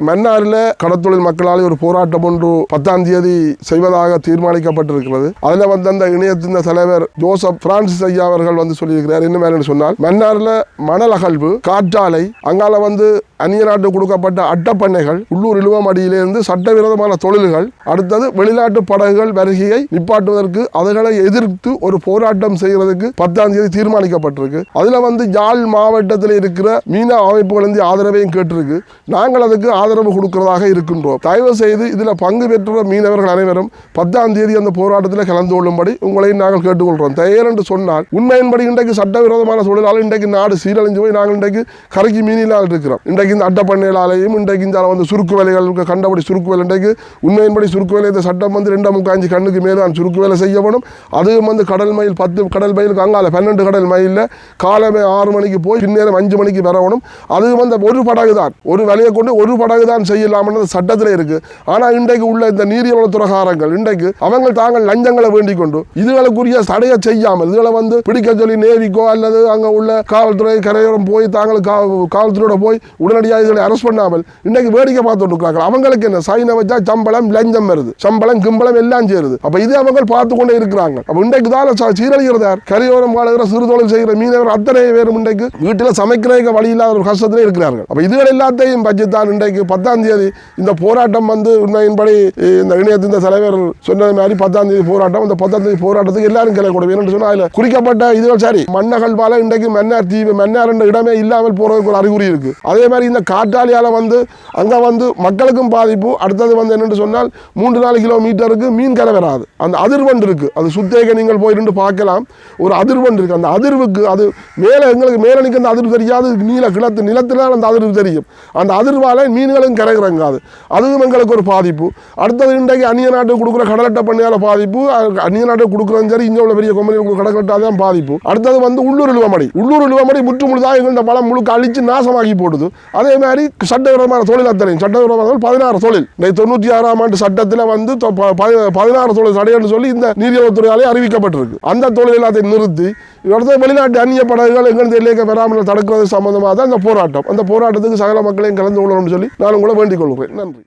மன்னாரில் கடத்தொழில் மக்களால் ஒரு போராட்டம் ஒன்று 10ஆம் தேதி செய்வதாக தீர்மானிக்கப்பட்டிருக்கிறது. அதில் அந்த இணையத்தின் தலைவர் ஜோசப் பிரான்சிஸ் ஐயா அவர்கள் சொல்லியிருக்கிறார். என்ன சொன்னால், மன்னாரில் மணல் அகழ்வு, காற்றாலை, அங்கால அந்நிய நாட்டு கொடுக்கப்பட்ட அட்டப்பண்ணைகள், உள்ளூர் இழுவமடியிலிருந்து சட்டவிரோதமான தொழில்கள், அடுத்தது வெளிநாட்டு படகுகள் வருகையை நிப்பாட்டுவதற்கு அதுகளை எதிர்த்து ஒரு போராட்டம் செய்வதற்கு 10ஆம் தேதி தீர்மானிக்கப்பட்டிருக்கு. அதில் யாழ் மாவட்டத்தில் இருக்கிற மீன அமைப்புகள் ஆதரவையும் கேட்டிருக்கு. நாங்கள் அதுக்கு ஆதரவு கொடுக்கிறதாக இருக்கின்றோம். தயவு செய்து இதில் பங்கு பெற்ற மீனவர்கள் அனைவரும் 10ஆம் தேதி அந்த போராட்டத்தில் கலந்து கொள்ளும்படி உங்களையும் நாங்கள் கேட்டுக்கொள்கிறோம். தயார் என்று சொன்னால், உண்மையின்படி இன்றைக்கு சட்டவிரோதமான தொழிலாளர் இன்றைக்கு நாடு சீரழிஞ்சு போய் நாங்கள் இன்றைக்கு கரைக்கு மீனிலால் இருக்கிறோம். இன்றைக்கு இந்த அட்டப்பண்ணையாலையும் இன்றைக்கு இந்த சுருக்கு வேலைகள் கண்டபடி சுருக்கு வேலை, இன்றைக்கு உண்மையின்படி சுருக்கு வேலை இந்த சட்டம் 2.5 கண்ணுக்கு மேலான சுருக்கு வேலை செய்யப்படும். அதுவும் கடல் மைல் 10 கடல் மைலுக்கு அங்கால 12 கடல் மைலில் காலமே 6 மணிக்கு போய் பின்னேரம் 5 மணிக்கு வரணும். அதுவும் ஒரு படகு தான், ஒரு வேலையை கொண்டு ஒரு படகு தான் செய்யலாம்னு சட்டத்தில் இருக்கு. ஆனால் இன்றைக்கு உள்ள இந்த நீரியவள துறைகாரங்கள் இன்றைக்கு அவங்க தாங்கள் லஞ்சங்களை வேண்டிக் கொண்டு இதுகளுக்குரிய தடையை செய்யாமல் இதுகளை பிடிக்க சொல்லி நேவிக்கோ அல்லது அங்கே உள்ள காவல்துறை கரையோரம் போய் தாங்கள் காவல்துறையோட போய் உடனடியாக இதுகளை அரெஸ்ட் பண்ணாமல் இன்றைக்கு வேடிக்கை பார்த்துட்டு இருக்கிறாங்க. அவங்களுக்கு என்ன சைனை வச்சா சம்பளம் லஞ்சம் வருது, சம்பளம் கிம்பளம் எல்லாம் சேருது. அப்ப இது அவங்க பார்த்து கொண்டே இருக்கிறாங்க. அப்ப இன்றைக்கு தான் சீரழிகிறதார் கரையோரம் வாழ்கிற சிறு தொழில் செய்கிற மீனவர் அத்தனை பேரும் இன்றைக்கு வீட்டில் சமைக்கிறதுக்கு வழி இல்லாத ஒரு கஷ்டத்திலே இருக்கிறார்கள். அப்ப இதுகள் எல்லாத்தையும் பட்ஜெட் இன்றைக்கு 10ஆம் தேதி இந்த போராட்டம் உண்மையின்படி இந்த இணையத்தின் தலைவர் சொன்னது மாதிரி 10ஆம் தேதி போராட்டம். இந்த 10ஆம் தேதி போராட்டத்துக்கு எல்லாரும் கிளக்கூடும். என்று சொன்னால் அதில் குறிக்கப்பட்ட இதுகள் சரி மண்ணகழ்வால இன்றைக்கு மன்னார் தீவு மன்னார் என்ற இடமே இல்லாமல் போறதுக்கு ஒரு அறிகுறி இருக்கு. அதே மாதிரி இந்த காற்றாலையால அங்க மக்களுக்கும் பாதிப்பு. அடுத்தது என்னென்று சொன்னால் 3-4 கிலோமீட்டருக்கு மீன் கரை வராது. அந்த அதிர்வண்டு இருக்கு. அது சுத்தேக நீங்கள் போயிட்டு பார்க்கலாம். ஒரு அதிர்வண்டு இருக்கு. அந்த அதிர்வுக்கு அது மேலே எங்களுக்கு மேலே நிற்க அந்த அதிர்வு தெரியாது. நிலத்தில் அந்த அதிர்வு தெரியும். அந்த அதிர்வால மீன்களும் கரைகிறங்காது. அதுவும் எங்களுக்கு ஒரு பாதிப்பு. அடுத்தது இன்றைக்கு அந்நிய நாட்டுக்கு கொடுக்குற கடலட்டை பண்ணையால பாதிப்பு. அந்நிய நாட்டுக்கு கொடுக்குறது சரி, இங்கே உள்ள பெரிய கம்பெனி கடற்கட்டாதான் பாதிப்பு. அடுத்தது உள்ளூர் இழுவமடி முற்றுமுழுதாக எங்கள் பலம் முழுக்க அழிச்சு நாசமாகி போடுது. அதே மாதிரி சட்டவிரோதமான தொழில் அத்தனையும் சட்டவிரோதமான 16 தொழில் 96ஆம் ஆண்டு சட்டத்தில் 16 தொழில் தடை என்று சொல்லி இந்த நீரியவளத்துறையாலே அறிவிக்கப்பட்டிருக்கு. அந்த தொழில் எல்லாத்தையும் நிறுத்தி வெளிநாட்டு அந்நிய படகுகள் எங்கள் எல்லைக்கு வராமல் தடுக்கிறது சம்பந்தமாக தான் இந்த போராட்டம். அந்த போராட்டத்துக்கு சகல மக்களையும் கலந்து கொள்ளணும்னு சொல்லி நான் உங்களை வேண்டிக் கொள்கிறேன். நன்றி.